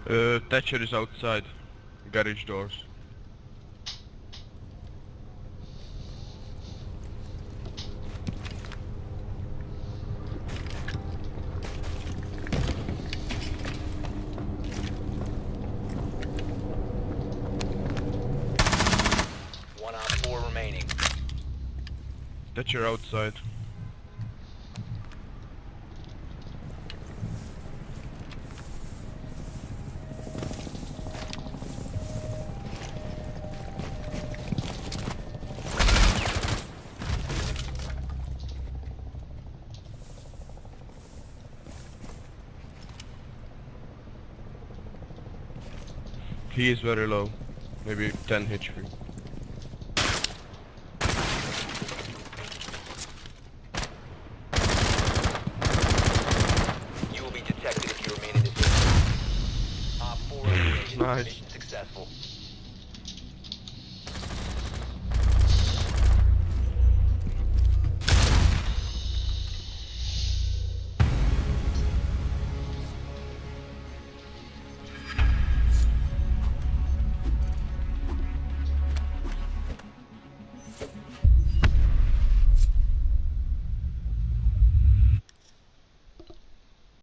Thatcher is outside. Garage doors. One on four remaining. Thatcher outside. He is very low. Maybe 10 HP. You will be detected if you remain in this area. Op 4 eliminated. Nice. Mission successful.